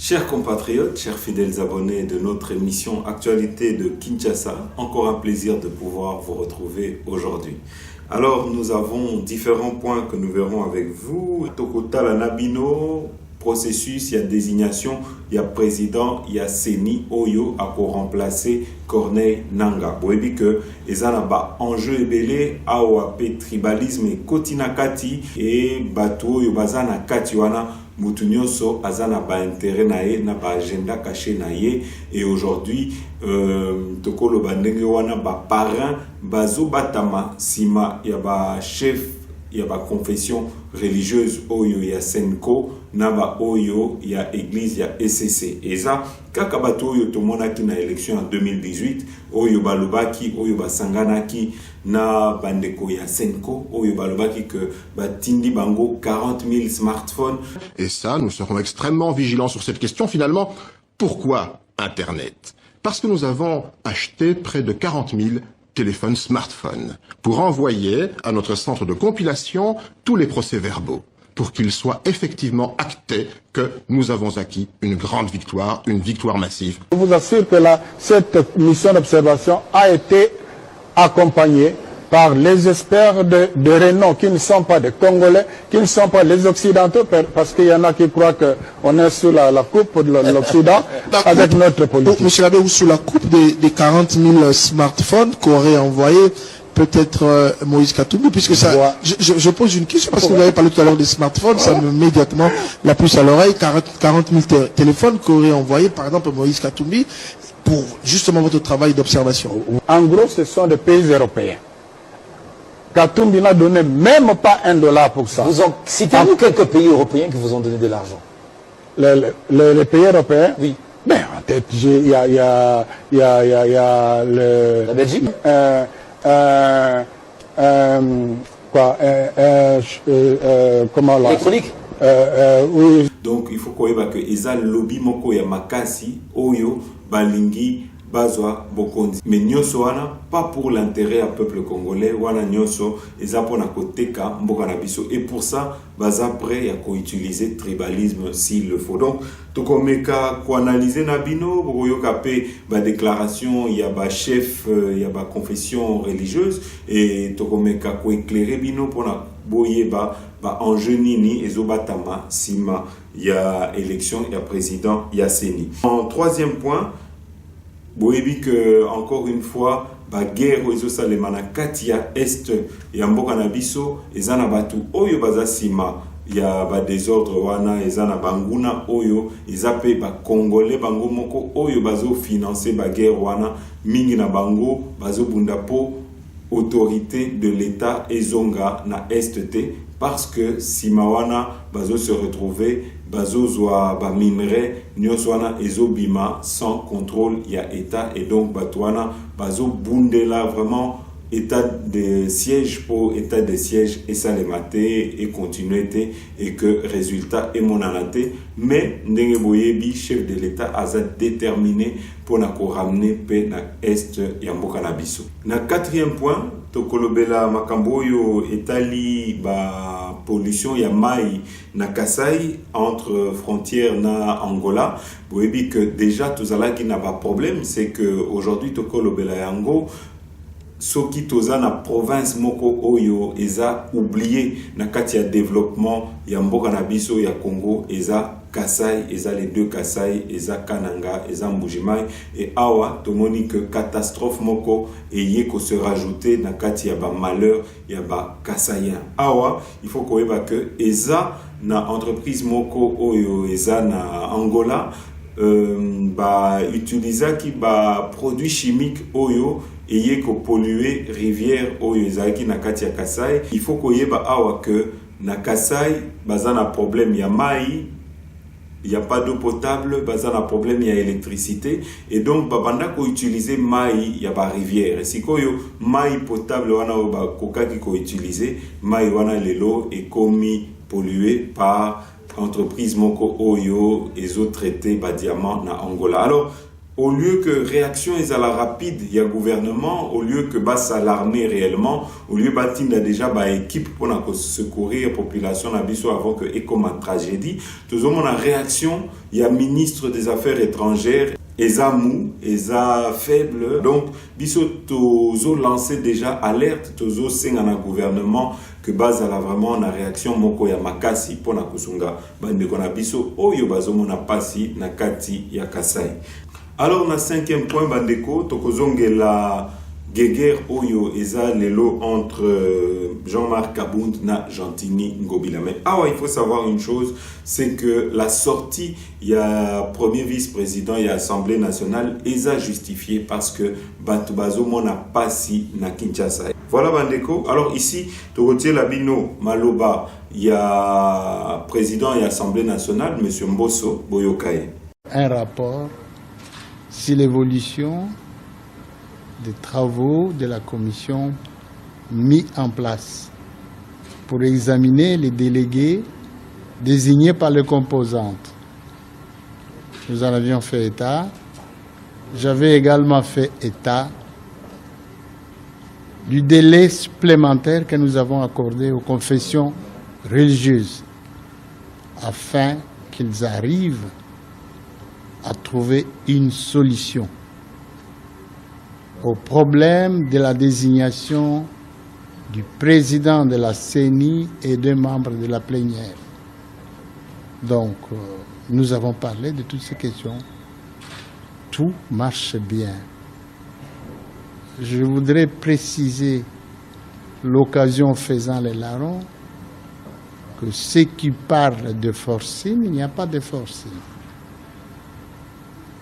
Chers compatriotes, chers fidèles abonnés de notre émission Actualité de Kinshasa, encore un plaisir de pouvoir vous retrouver aujourd'hui. Alors, nous avons différents points que nous verrons avec vous. Tokota la Nabino, processus, il y a désignation, il y a président, il y a Seni Oyo à pour remplacer Corneille Nanga. Vous voyez que les anaba enjeu ebele AOAP tribalisme et kotinakati et bateau yobazana katiwana mutunyoso azana ba intérêt nae na ba agenda caché nae et aujourd'hui tokolo bandenge wana ba parrain bazo batama sima ya ba chef ya ba confession religieuse oyo ya Senko na ba oyo ya église ya SCC eza kaka bato oyo tomonaki na élection en 2018 oyo balobaki oyo basanganaki na bandeko ya Senko oyo balobaki que batindi bango 40 000 smartphones. Et ça, nous serons extrêmement vigilants sur cette question. Finalement, pourquoi Internet? Parce que nous avons acheté près de 40 000 téléphones smartphones pour envoyer à notre centre de compilation tous les procès-verbaux pour qu'il soit effectivement acté que nous avons acquis une grande victoire, une victoire massive. Je vous assure que cette mission d'observation a été accompagnée par les experts de renom qui ne sont pas des Congolais, qui ne sont pas les Occidentaux, parce qu'il y en a qui croient qu'on est sous la coupe de l'Occident avec notre politique. Monsieur l'abbé, ou sous la coupe des 40 000 smartphones qu'aurait envoyé peut-être Moïse Katumbi, puisque ça, je pose une question, parce que vous avez parlé tout à l'heure des smartphones, ça me met immédiatement la puce à l'oreille, 40 000 téléphones qu'aurait envoyé par exemple Moïse Katumbi pour justement votre travail d'observation. En gros, ce sont des pays européens. Katumbi n'a donné même pas $1 pour ça. Citez-nous quelques pays européens qui vous ont donné de l'argent. Les pays européens? Oui. Ben, en tête, il y a la Belgique? Comment là? Électronique? Oui. Donc, il faut qu'on ait que Eza lobby moko ya makasi, oyo, balingi, bazwa bokondi. Mais nyoso wana, pas pour l'intérêt du peuple congolais, wana nyoso, eza pona koteka mboka na biso. Et pour ça, baza prêt à utiliser tribalisme s'il le faut. Donc, tokomeka ko analyser na bino, boyoka pe ba déclaration, il y a ba chef, il y a ba confession religieuse et tokomeka ko éclairer bino pona boye ba enjeu nini ezobatama sima il y a élection, il y a président, il y a Seni. En troisième point, boyebi que encore une fois ba guerre ozo salemana katia est ya mboka na biso ezana batu oyo baza sima ya ba désordre wana ezana banguna oyo ezape ba congolais bango moko oyo bazo financer ba guerre wana mingi na bango bazo bunda po autorité de l'état ezonga na STT parce que simawana bazo se retrouver bazo zwa ba minerai nyoswana ezobima sans contrôle ya état et donc batwana bazo bundela vraiment état de siège pour état de siège et ça les maté et continuité et que résultat est monanate mais ndenge boyebi chef de l'état aza déterminé pour na ko ramener pe na est ya mboka na biso. Na quatrième point tokolobela makambo yo etali ba pollution ya mai na Kasai entre frontières na Angola. Boyebi que déjà tozalaki na ba problème c'est que aujourd'hui tokolobela yango soki toza na province moko oyo eza oublié na kati ya développement ya mboka na biso ya Congo eza Kasai, eza les deux Kasai, eza Kananga, eza Mbujimai et awa tomoni que catastrophe moko eye ko se rajouter na kati ya ba malheur ya ba Kasaïen. Awa il faut qu'on eba que eza na entreprise moko oyo eza na Angola ba utilisaki ba produits chimiques oyo eye ko polluer rivière oyo ezaki na kati ya Kasai. Il faut qu'on yeba awa que na Kasai baza na problème ya mai, il n'y a pas d'eau potable, baza na problème ya électricité et donc babanda ko utiliser mai ya ba rivière. Si koyo mai potable wana ba kokaki ko utiliser mai wana lelo et komi pollué par entreprise moko oyo ezo traité ba diamant na Angola. Alors au lieu que réaction est à la rapide, il y a gouvernement, au lieu que bah s'alarmer réellement, au lieu bah tinda déjà bah équipe pour secourir la population nabiso avant que et comme une tragédie, tout le monde a réaction, il y a ministre des Affaires étrangères, eza mou, eza faible, donc biso tozo lancé déjà alerte, tozo senga na gouvernement que base à la vraiment na réaction moko ya makasi pour na kusunga bande kona biso oyo bazomo na pasi na kati ya Kasai. Alors, na cinquième point, bandeko, tokozonge la guerre oyo eza lelo entre Jean-Marc Kabound na Gentini Ngobila. Mais il faut savoir une chose, c'est que la sortie, il y a premier vice-président, il y a Assemblée nationale, eza justifié parce que Batubazo mona pasi na Kinshasa. Voilà bandeko. Alors ici, tokotie labino Maloba, il y a président et Assemblée nationale, monsieur Mbosso Boyokaye. Un rapport sur l'évolution des travaux de la commission mis en place pour examiner les délégués désignés par les composantes. Nous en avions fait état. J'avais également fait état du délai supplémentaire que nous avons accordé aux confessions religieuses afin qu'ils arrivent à trouver une solution au problème de la désignation du président de la CENI et des membres de la plénière. Donc, nous avons parlé de toutes ces questions. Tout marche bien. Je voudrais préciser, l'occasion faisant les larrons, que ceux qui parlent de forcing, il n'y a pas de forcing.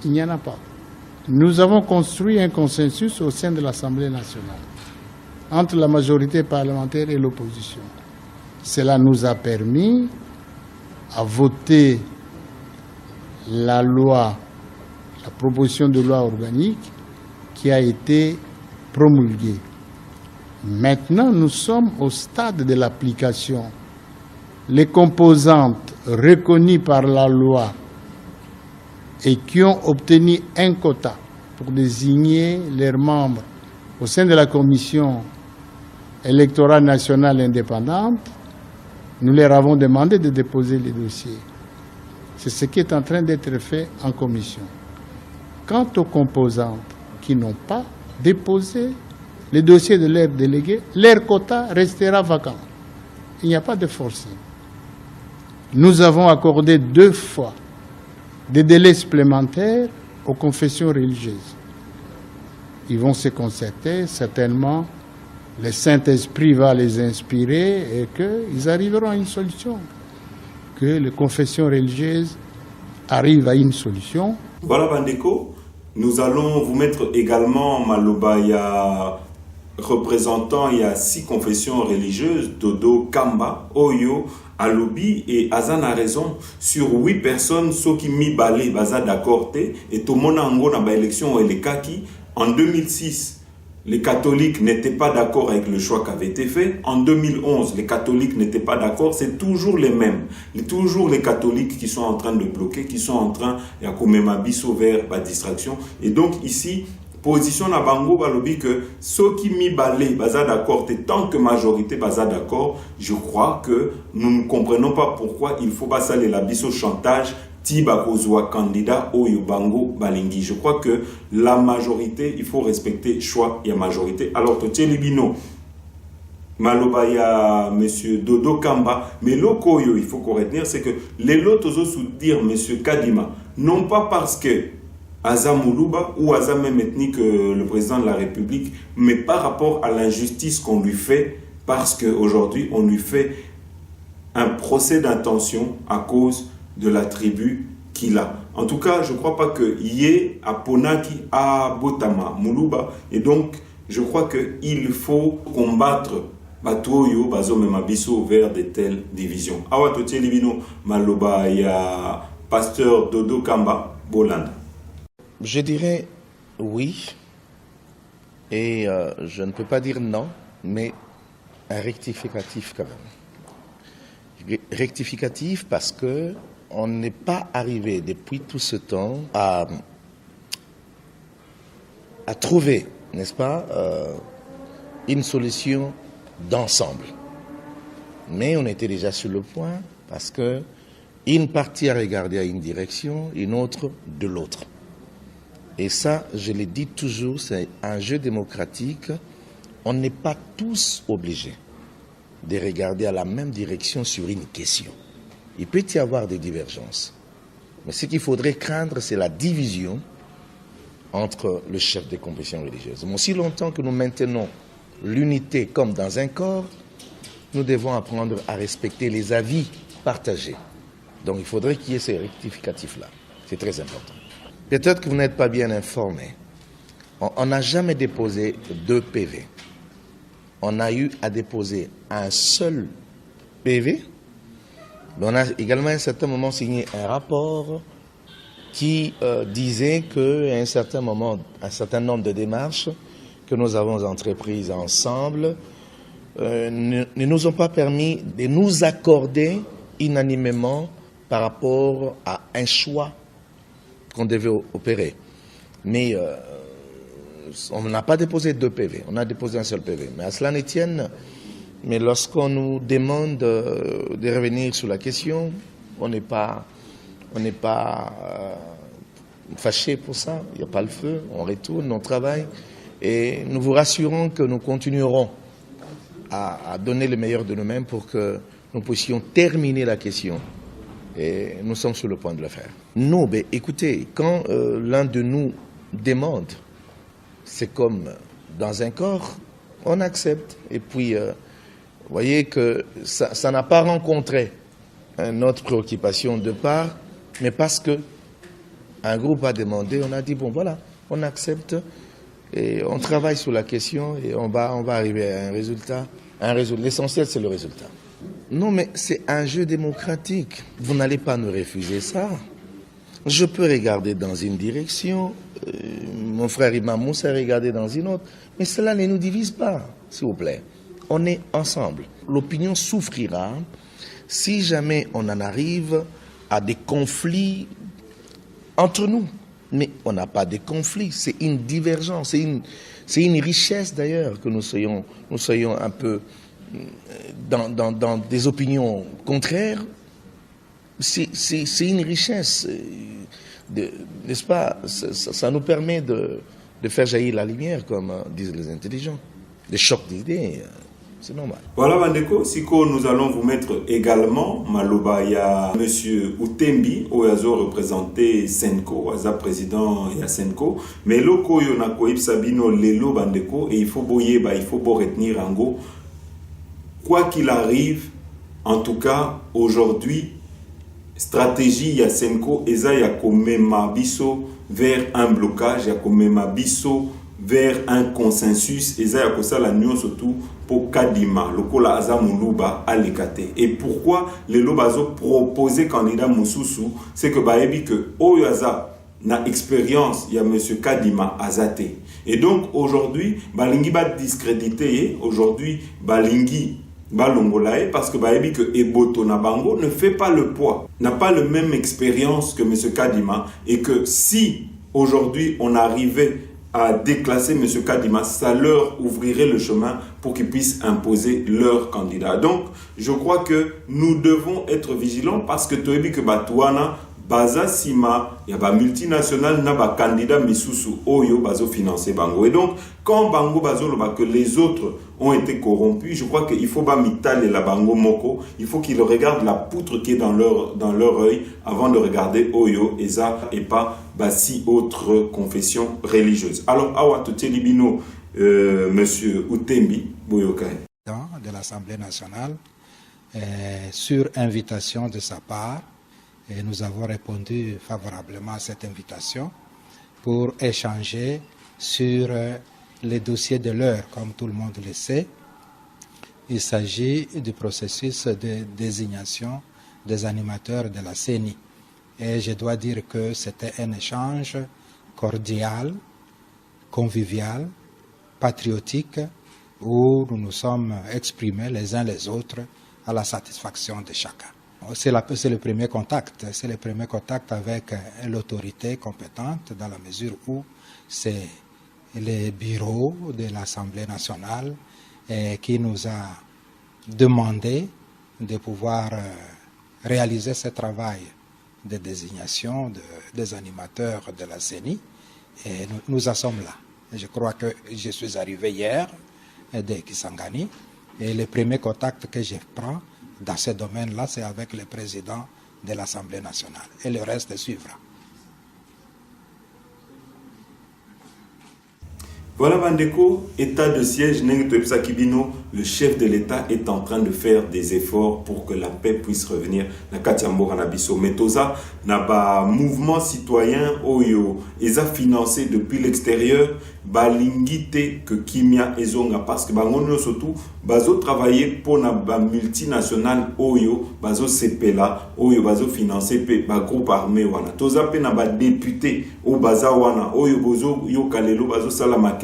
Il n'y en a pas. Nous avons construit un consensus au sein de l'Assemblée nationale entre la majorité parlementaire et l'opposition. Cela nous a permis à voter la loi, la proposition de loi organique qui a été promulguée. Maintenant, nous sommes au stade de l'application. Les composantes reconnues par la loi et qui ont obtenu un quota pour désigner leurs membres au sein de la commission électorale nationale indépendante, nous leur avons demandé de déposer les dossiers. C'est ce qui est en train d'être fait en commission. Quant aux composantes qui n'ont pas déposé les dossiers de leurs délégués, leur quota restera vacant. Il n'y a pas de forcing. Nous avons accordé 2 fois des délais supplémentaires aux confessions religieuses. Ils vont se concerter, certainement, le Saint-Esprit va les inspirer et qu'ils arriveront à une solution. Que les confessions religieuses arrivent à une solution. Voilà Bandeko, nous allons vous mettre également Maloba, il y a représentant, il y a 6 confessions religieuses, Dodo Kamba, Oyo, Alobi et Azan a raison. Sur 8 personnes, ceux qui mi balé, baza d'accord, et tout le monde a une élection et les kaki. En 2006, les catholiques n'étaient pas d'accord avec le choix qui avait été fait. En 2011, les catholiques n'étaient pas d'accord. C'est toujours les mêmes. Toujours les catholiques qui sont en train de bloquer, qui sont en train de commettre biso vers la distraction. Et donc ici, position na bango balobi que ceux qui mi balé baza d'accord, tant que majorité baza d'accord, je crois que nous ne comprenons pas pourquoi il faut pas saler la biso chantage tiba kozwa candidat oyo bango balingi. Je crois que la majorité, il faut respecter le choix et la majorité. Alors totie libino Maloba ya monsieur Dodo Kamba, mais lokoyo il faut qu'on retenir, c'est que les lots oso dire monsieur Kadima, non pas parce que Aza Moulouba ou Aza même ethnie que le président de la République, mais par rapport à l'injustice qu'on lui fait, parce qu'aujourd'hui on lui fait un procès d'intention à cause de la tribu qu'il a. En tout cas, je ne crois pas que Yé a Ponaki a Botama Moulouba, et donc je crois qu'il faut combattre Batoyo, Bazo Memabiso vers de telles divisions. Awa Totie Libino Maloba, il y a pasteur Dodo Kamba, Bolanda. Je dirais oui, et je ne peux pas dire non, mais un rectificatif quand même. Rectificatif parce que on n'est pas arrivé depuis tout ce temps à à trouver, n'est-ce pas, une solution d'ensemble. Mais on était déjà sur le point parce que une partie a regardé à une direction, une autre de l'autre. Et ça, je le dis toujours, c'est un jeu démocratique. On n'est pas tous obligés de regarder à la même direction sur une question. Il peut y avoir des divergences. Mais ce qu'il faudrait craindre, c'est la division entre le chef des confessions religieuses. Mais aussi longtemps que nous maintenons l'unité comme dans un corps, nous devons apprendre à respecter les avis partagés. Donc il faudrait qu'il y ait ces rectificatifs-là. C'est très important. Peut-être que vous n'êtes pas bien informé. On n'a jamais déposé 2 PV. On a eu à déposer un seul PV. Mais on a également à un certain moment signé un rapport qui disait qu'à un certain moment, un certain nombre de démarches que nous avons entreprises ensemble ne nous ont pas permis de nous accorder unanimement par rapport à un choix qu'on devait opérer. Mais on n'a pas déposé 2 PV, on a déposé un seul PV. Mais à cela ne tienne, mais lorsqu'on nous demande de revenir sur la question, on n'est pas fâché pour ça, il n'y a pas le feu, on retourne, on travaille. Et nous vous rassurons que nous continuerons à donner le meilleur de nous-mêmes pour que nous puissions terminer la question. Et nous sommes sur le point de le faire. Non, mais écoutez, quand l'un de nous demande, c'est comme dans un corps, on accepte. Et puis, vous voyez que ça n'a pas rencontré notre préoccupation de part, mais parce que un groupe a demandé, on a dit, bon voilà, on accepte et on travaille sur la question et on va arriver à un résultat. L'essentiel, c'est le résultat. Non, mais c'est un jeu démocratique. Vous n'allez pas nous refuser ça. Je peux regarder dans une direction, mon frère Imam Moussa regarder dans une autre, mais cela ne nous divise pas, s'il vous plaît. On est ensemble. L'opinion souffrira si jamais on en arrive à des conflits entre nous. Mais on n'a pas de conflits, c'est une divergence, c'est une richesse d'ailleurs que nous soyons un peu dans des opinions contraires. C'est une richesse, n'est-ce pas? Ça nous permet de faire jaillir la lumière, comme disent les intelligents. Des chocs d'idées, c'est normal. Voilà, Bandeko, siko nous allons vous mettre également Maloba, il y a monsieur Utembi, Oyazo représenté Senko, Oyaza président ya Senko, mais loko yonako Sabino lelo Bandeko, et il faut retenir Ango. Quoi qu'il arrive, en tout cas, aujourd'hui, stratégie ya Senko, eza ya komema biso vers un blocage, ya komema biso vers un consensus, eza ya kosala nyonso surtout pour Kadima, lokola aza muluba alekate. Et pourquoi les lobazo proposer candidat Moussousou, c'est que baebi que Oyaza na expérience, il y a monsieur Kadima azate. Et donc aujourd'hui, balingi ba discrédité, aujourd'hui balingi balongolae parce que baebi que Eboto na bango ne fait pas le poids, n'a pas la même expérience que monsieur Kadima, et que si aujourd'hui on arrivait à déclasser M. Kadima, ça leur ouvrirait le chemin pour qu'ils puissent imposer leur candidat. Donc, je crois que nous devons être vigilants parce que Toebi que Batouana, Baza Sima, il y a ba multinational, na ba candidat Misusu Oyo, Bazo financé Bango. Et donc, quand Bango Bazo que les autres ont été corrompus, je crois qu'il faut pas mitale la Bango Moko, il faut qu'ils regardent la poutre qui est dans leur œil avant de regarder Oyo, Eza et pas si autre confession religieuse. Alors, Awa Totelibino, monsieur Utembi, Boyokai. De l'Assemblée nationale, sur invitation de sa part, et nous avons répondu favorablement à cette invitation pour échanger sur les dossiers de l'heure, comme tout le monde le sait. Il s'agit du processus de désignation des animateurs de la CENI. Et je dois dire que c'était un échange cordial, convivial, patriotique, où nous nous sommes exprimés les uns les autres à la satisfaction de chacun. C'est le premier contact, c'est le premier contact avec l'autorité compétente dans la mesure où c'est le bureau de l'Assemblée nationale qui nous a demandé de pouvoir réaliser ce travail de désignation des animateurs de la CENI. Et nous en sommes là. Je crois que je suis arrivé hier de Kisangani et le premier contact que je prends dans ce domaine-là, c'est avec le président de l'Assemblée nationale. Et le reste suivra. Voilà Bandeko, état de siège, le chef de l'État est en train de faire des efforts pour que la paix puisse revenir na Katiambora Nabiso. Metosa, n'a mouvement citoyen Oyo, ils a financé depuis l'extérieur, balingite que Kimia Ezonga, parce que bangono surtout, bazo travailler pour na multinationale Oyo, bazo CPLA, Oyo bazo financer ba groupe armé wana. Toza pe na ba député au baza wana, Oyo bozo yo kalelo bazo salama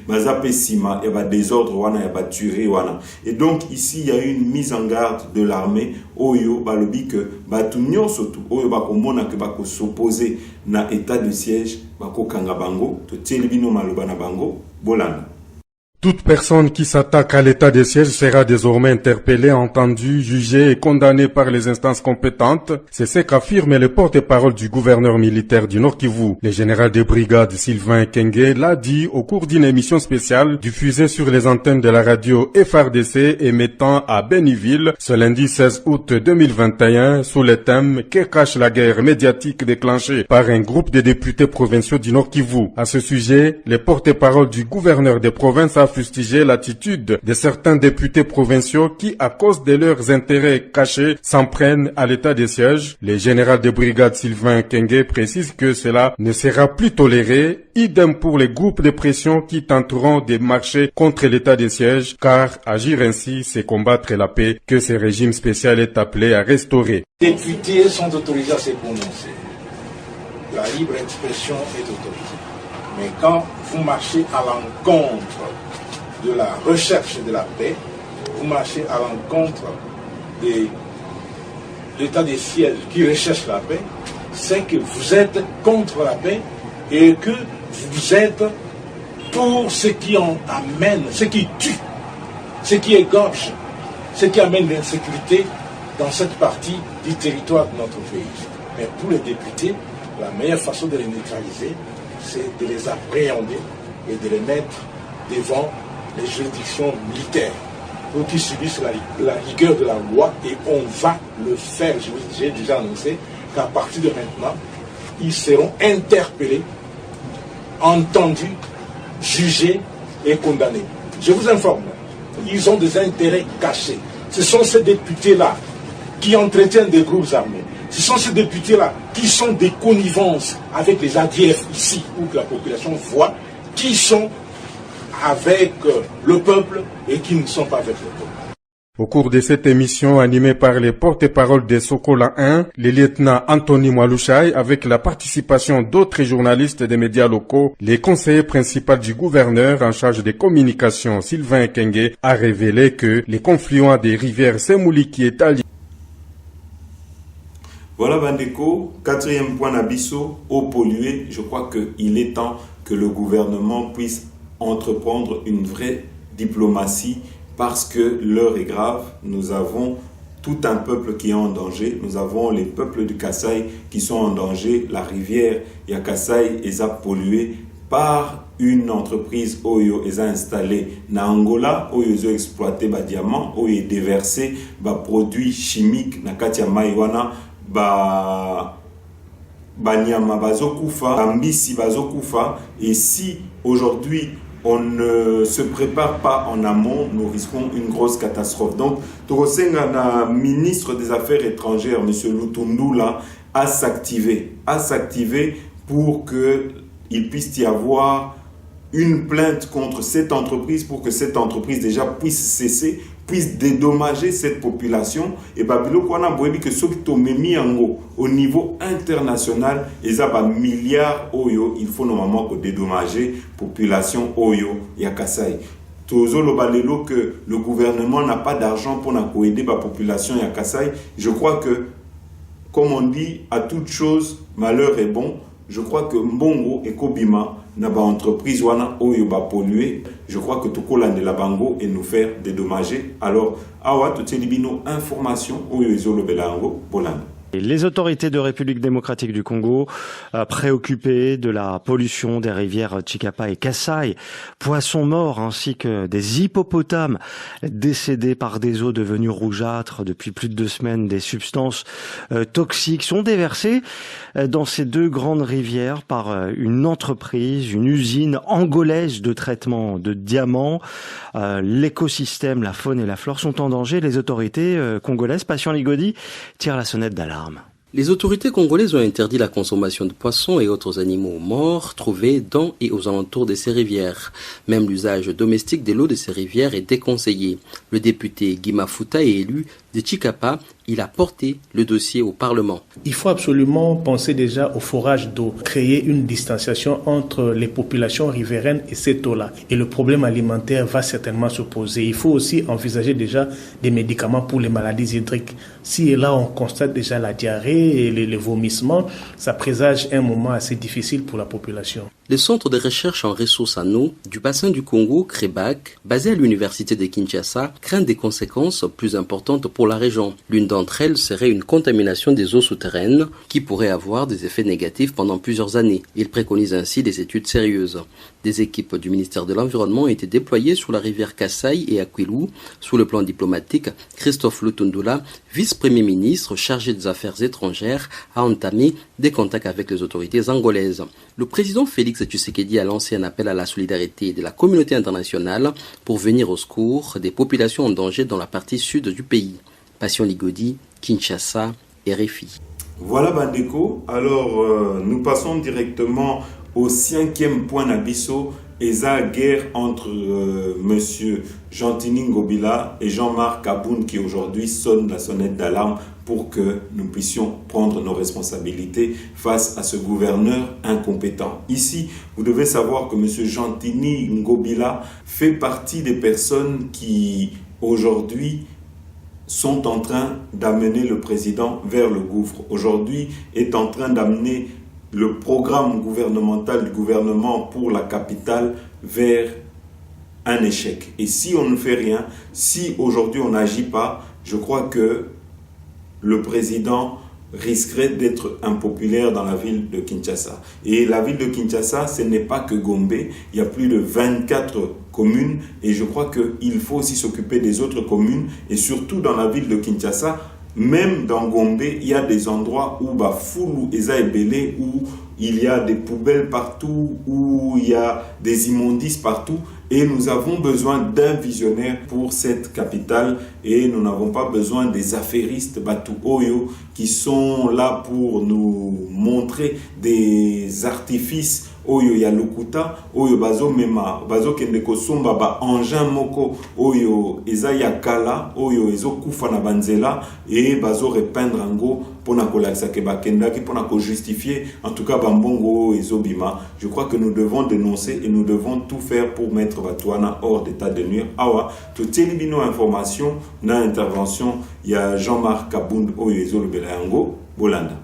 baza pe sima et ba désordre wana et ba tuerie wana. Et donc ici il y a eu une mise en garde de l'armée Oyo balobi que ba tunyo surtout Oyo ba komona que ba ko s'opposer na état de siège ba ko kanga bango to tielibino maloba na bango bolanda. Toute personne qui s'attaque à l'état de siège sera désormais interpellée, entendue, jugée et condamnée par les instances compétentes. C'est ce qu'affirme le porte-parole du gouverneur militaire du Nord Kivu. Le général de brigade Sylvain Kenge l'a dit au cours d'une émission spéciale diffusée sur les antennes de la radio FRDC émettant à Béniville ce lundi 16 août 2021 sous le thème « Que cache la guerre médiatique déclenchée par un groupe de députés provinciaux du Nord Kivu ». À ce sujet, le porte-parole du gouverneur des provinces a fustigé l'attitude de certains députés provinciaux qui, à cause de leurs intérêts cachés, s'en prennent à l'état de siège. Le général de brigade Sylvain Kenge précise que cela ne sera plus toléré. Idem pour les groupes de pression qui tenteront de marcher contre l'état de siège, car agir ainsi, c'est combattre la paix que ce régime spécial est appelé à restaurer. Les députés sont autorisés à se prononcer. La libre expression est autorisée. Mais quand vous marchez à l'encontre de la recherche de la paix, vous marchez à l'encontre de l'état de siège qui recherche la paix, c'est que vous êtes contre la paix et que vous êtes pour ce qui en amène, ce qui tue, ce qui égorge, ce qui amène l'insécurité dans cette partie du territoire de notre pays. Mais pour les députés, la meilleure façon de les neutraliser, c'est de les appréhender et de les mettre devant les juridictions militaires pour qu'ils subissent la rigueur de la loi, et on va le faire. J'ai déjà annoncé qu'à partir de maintenant, ils seront interpellés, entendus, jugés et condamnés. Je vous informe, ils ont des intérêts cachés. Ce sont ces députés-là qui entretiennent des groupes armés. Ce sont ces députés-là qui sont des connivences avec les ADF ici, où que la population voit, qui sont avec le peuple et qui ne sont pas avec le peuple. Au cours de cette émission animée par les porte-paroles de Sokola 1, le lieutenant Anthony Mwalushai, avec la participation d'autres journalistes des médias locaux, le conseiller principal du gouverneur en charge des communications, Sylvain Kenge, a révélé que les confluents des rivières Semouli qui est allié. Voilà Bandeko, quatrième point d'abisso, eau polluée. Je crois qu'il est temps que le gouvernement puisse entreprendre une vraie diplomatie parce que l'heure est grave. Nous avons tout un peuple qui est en danger. Nous avons les peuples du Kasaï qui sont en danger. La rivière Yakasaï est polluée par une entreprise Oyo est installée na Angola, Oyo est exploité ba diamant, Oyo est déversé ba produits chimiques na katia maiwana ba banyama bazokufa, bambisi bazokufa. Et si aujourd'hui on ne se prépare pas en amont, nous risquons une grosse catastrophe. Donc, Torosenga, la ministre des Affaires étrangères, M. Lutundula, à s'activer pour qu'il puisse y avoir une plainte contre cette entreprise, pour que cette entreprise déjà puisse cesser, puisse dédommager cette population. Et Babilo Kwana Boebi que ceux qui ont mis au niveau international, ils ont un milliard Oyo, il faut normalement que dédommager population Oyo Yakasai. Tozo le balelo que le gouvernement n'a pas d'argent pour aider la population Yakasai. Je crois que, comme on dit, à toute chose, malheur est bon. Je crois que Mbongo et Kobima na ba entreprise wana oyo ba polluer, je crois que tokola de la bango et nous faire dédommager. Alors awa to tselibino information oyo ezolo belango bolanda. Les autorités de République démocratique du Congo, préoccupées de la pollution des rivières Chikapa et Kasai, poissons morts ainsi que des hippopotames décédés par des eaux devenues rougeâtres depuis plus de 2 semaines, des substances toxiques sont déversées dans ces 2 grandes rivières par une entreprise, une usine angolaise de traitement de diamants. L'écosystème, la faune et la flore sont en danger. Les autorités congolaises, Patient Ligodi, tirent la sonnette d'alarme. Les autorités congolaises ont interdit la consommation de poissons et autres animaux morts trouvés dans et aux alentours de ces rivières. Même l'usage domestique de l'eau de ces rivières est déconseillé. Le député Guy Mafuta est élu de Chikapa. Il a porté le dossier au Parlement. Il faut absolument penser déjà au forage d'eau, créer une distanciation entre les populations riveraines et cette eau-là. Et le problème alimentaire va certainement se poser. Il faut aussi envisager déjà des médicaments pour les maladies hydriques. Si et là on constate déjà la diarrhée et les vomissements, ça présage un moment assez difficile pour la population. Le centre de recherche en ressources en eau du bassin du Congo, CREBAC, basé à l'université de Kinshasa, craint des conséquences plus importantes pour la région. L'une d'entre elles serait une contamination des eaux souterraines qui pourrait avoir des effets négatifs pendant plusieurs années. Il préconise ainsi des études sérieuses. Des équipes du ministère de l'Environnement ont été déployées sur la rivière Kasai et à Kwilu. Sous le plan diplomatique, Christophe Lutundula, vice-premier ministre chargé des affaires étrangères, a entamé des contacts avec les autorités angolaises. Le président Félix Tshisekedi a lancé un appel à la solidarité de la communauté internationale pour venir au secours des populations en danger dans la partie sud du pays. Patient Ligodi, Kinshasa, RFI. Voilà Bandeko, alors nous passons directement au 5e point d'Abisso, et la guerre entre monsieur Jean-Tini Ngobila et Jean-Marc Kabound qui aujourd'hui sonne la sonnette d'alarme pour que nous puissions prendre nos responsabilités face à ce gouverneur incompétent. Ici, vous devez savoir que monsieur Jean-Tini Ngobila fait partie des personnes qui aujourd'hui sont en train d'amener le président vers le gouffre. Aujourd'hui est en train d'amener le programme gouvernemental du gouvernement pour la capitale vers un échec. Et si on ne fait rien, si aujourd'hui on n'agit pas, je crois que le président risquerait d'être impopulaire dans la ville de Kinshasa. Et la ville de Kinshasa, ce n'est pas que Gombe, il y a plus de 24 communes et je crois qu'il faut aussi s'occuper des autres communes et surtout dans la ville de Kinshasa. Même dans Gombe, il y a des endroits où Bafoulou, Eza Ebele, où il y a des poubelles partout, où il y a des immondices partout. Et nous avons besoin d'un visionnaire pour cette capitale. Et nous n'avons pas besoin des affairistes Batu Oyo qui sont là pour nous montrer des artifices. Oyo ya lokuta, oyo bazo mema, bazo kende kosomba ba engin moko, oyo eza ya kala, oyo ezo kufa na banzela, et bazo repeindre ango, pona kolakisa ke bakenda, ki pona ko justifier, en tout cas bambongo ezo bima. Je crois que nous devons dénoncer et nous devons tout faire pour mettre Batouana hors d'état de nuire. Awa, tout libino information, na intervention, il y a Jean-Marc Kabound, oyo ezo le belayango, Bolanda.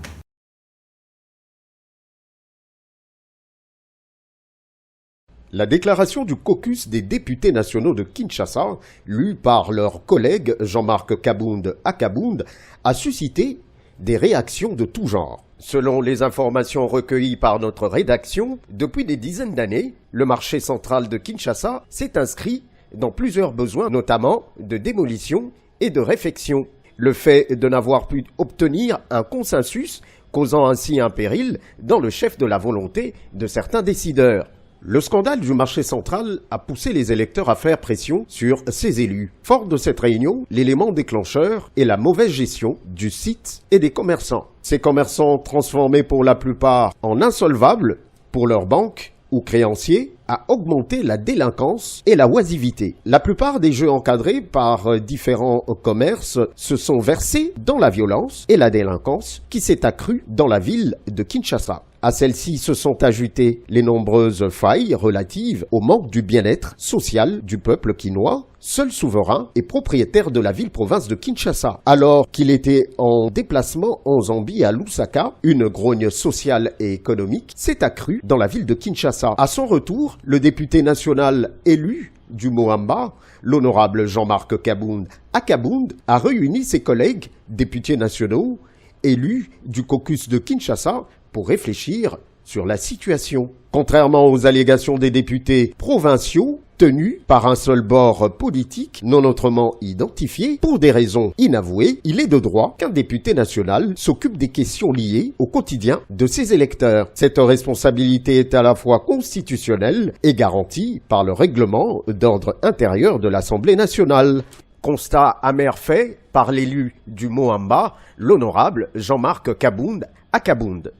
La déclaration du caucus des députés nationaux de Kinshasa, lue par leur collègue Jean-Marc Kabound à Kabound, a suscité des réactions de tout genre. Selon les informations recueillies par notre rédaction, depuis des dizaines d'années, le marché central de Kinshasa s'est inscrit dans plusieurs besoins, notamment de démolition et de réfection. Le fait de n'avoir pu obtenir un consensus, causant ainsi un péril dans le chef de la volonté de certains décideurs. Le scandale du marché central a poussé les électeurs à faire pression sur ces élus. Fort de cette réunion, l'élément déclencheur est la mauvaise gestion du site et des commerçants. Ces commerçants transformés pour la plupart en insolvables pour leurs banques ou créanciers a augmenté la délinquance et la oisivité. La plupart des jeux encadrés par différents commerces se sont versés dans la violence et la délinquance qui s'est accrue dans la ville de Kinshasa. À celles-ci se sont ajoutées les nombreuses failles relatives au manque du bien-être social du peuple quinois, seul souverain et propriétaire de la ville-province de Kinshasa. Alors qu'il était en déplacement en Zambie à Lusaka, une grogne sociale et économique s'est accrue dans la ville de Kinshasa. À son retour, le député national élu du Moamba, l'honorable Jean-Marc Kabound Akabound, a réuni ses collègues députés nationaux élus du caucus de Kinshasa pour réfléchir sur la situation. Contrairement aux allégations des députés provinciaux, tenus par un seul bord politique non autrement identifié pour des raisons inavouées, il est de droit qu'un député national s'occupe des questions liées au quotidien de ses électeurs. Cette responsabilité est à la fois constitutionnelle et garantie par le règlement d'ordre intérieur de l'Assemblée nationale. Constat amer fait par l'élu du Moamba, l'honorable Jean-Marc Kabound Akabound.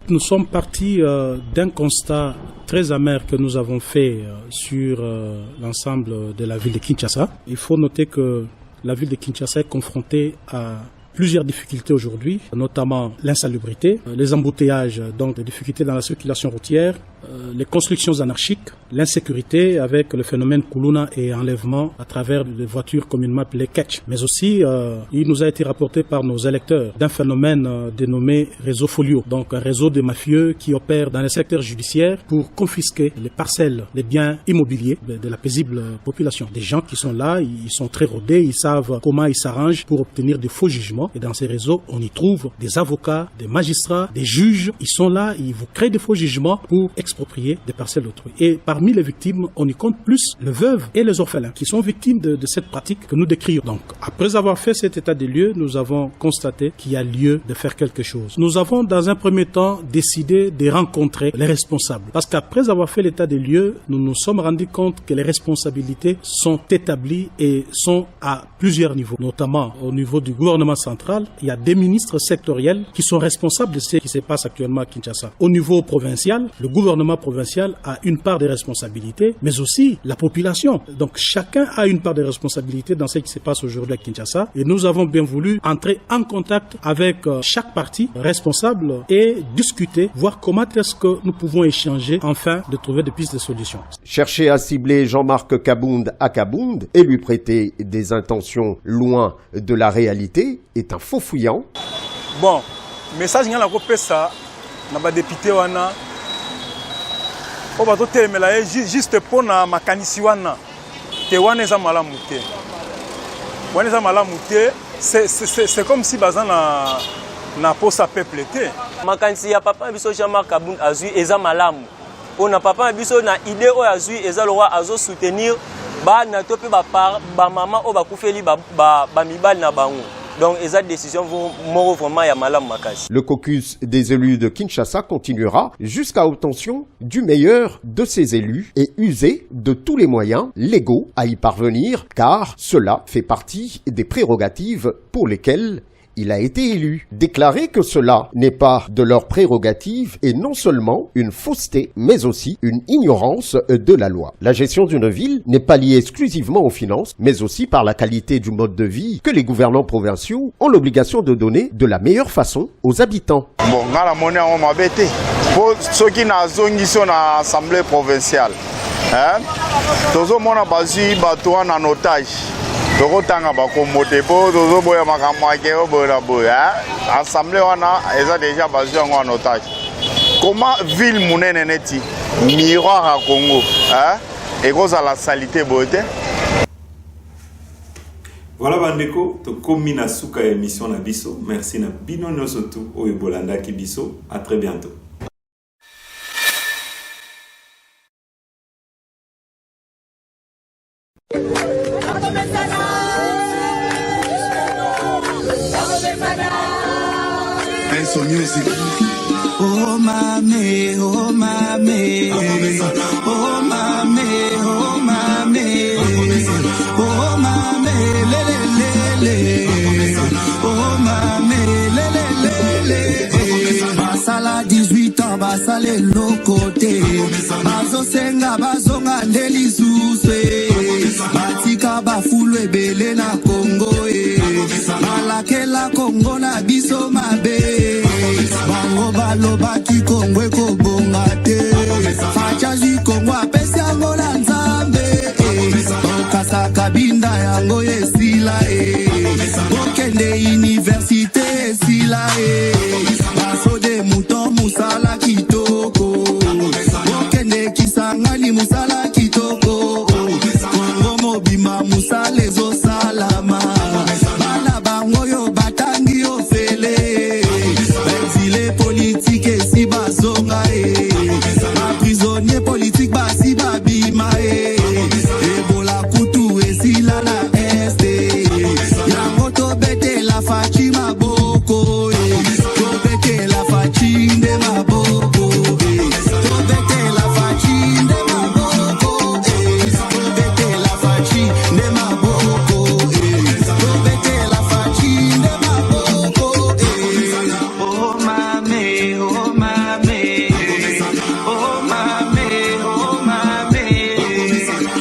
Nous sommes partis d'un constat très amer que nous avons fait sur l'ensemble de la ville de Kinshasa. Il faut noter que la ville de Kinshasa est confrontée à plusieurs difficultés aujourd'hui, notamment l'insalubrité, les embouteillages, donc des difficultés dans la circulation routière, les constructions anarchiques, l'insécurité avec le phénomène Kuluna et enlèvement à travers des voitures communément appelées catch. Mais aussi, il nous a été rapporté par nos électeurs d'un phénomène dénommé réseau folio, donc un réseau de mafieux qui opère dans le secteur judiciaire pour confisquer les parcelles, les biens immobiliers de la paisible population. Des gens qui sont là, ils sont très rodés, ils savent comment ils s'arrangent pour obtenir de faux jugements. Et dans ces réseaux, on y trouve des avocats, des magistrats, des juges. Ils sont là, ils vous créent des faux jugements pour exproprier des parcelles d'autrui. Et parmi les victimes, on y compte plus les veuves et les orphelins qui sont victimes de cette pratique que nous décrions. Donc, après avoir fait cet état des lieux, nous avons constaté qu'il y a lieu de faire quelque chose. Nous avons, dans un premier temps, décidé de rencontrer les responsables. Parce qu'après avoir fait l'état des lieux, nous nous sommes rendus compte que les responsabilités sont établies et sont à plusieurs niveaux, notamment au niveau du gouvernement central. Il y a des ministres sectoriels qui sont responsables de ce qui se passe actuellement à Kinshasa. Au niveau provincial, le gouvernement provincial a une part des responsabilités, mais aussi la population. Donc chacun a une part des responsabilités dans ce qui se passe aujourd'hui à Kinshasa. Et nous avons bien voulu entrer en contact avec chaque parti responsable et discuter, voir comment est-ce que nous pouvons échanger afin de trouver des pistes de solutions. Chercher à cibler Jean-Marc Kabound Akabound et lui prêter des intentions loin de la réalité est un faux fouillant. Bon, message nga na kopesa na ba député wana o ba to telemela juste pona makanisi wana te wana eza malamu te. Wana eza malamu te, c'est comme si baza na posa peuple te. Makanisi ya papa biso Jean-Marc Kabound azui eza malamu. Pona papa biso na idée o azui eza le roi azo soutenir ba na to pe ba mama o ba kufeli ba mibali na bango. Donc, les décisions vont vraiment y malam makasi. Le caucus des élus de Kinshasa continuera jusqu'à obtention du meilleur de ses élus et user de tous les moyens légaux à y parvenir, car cela fait partie des prérogatives pour lesquelles il a été élu. Déclarer que cela n'est pas de leur prérogative est non seulement une fausseté, mais aussi une ignorance de la loi. La gestion d'une ville n'est pas liée exclusivement aux finances, mais aussi par la qualité du mode de vie que les gouvernants provinciaux ont l'obligation de donner de la meilleure façon aux habitants. Bon, la monnaie on m'a bêté. Pour ceux qui n'ont pas dans l'Assemblée provinciale, tous les gens basés en otage. Tokotanga bakomote po tozoboya makambo akeo bola boya assemblée wana eza déjà basé en otage. Comment ville munene neti miroir à Congo et cause à la saleté beauté. Voilà bandeko to komi na suka émission na biso. Merci na bino nyonso tu oyo bolanda ki biso. À très bientôt. Music. Oh mame, oh mame, oh mame, oh mame, oh mame, le le le, oh mame, le le le. Basala 18 ans, basale lokote, bazo senga bazonga ndelizuse, batika bafulwe bele na Congo balakela Congo na biso mabe. loba loba ki Kongo ko bonga te. Facha zi Kongo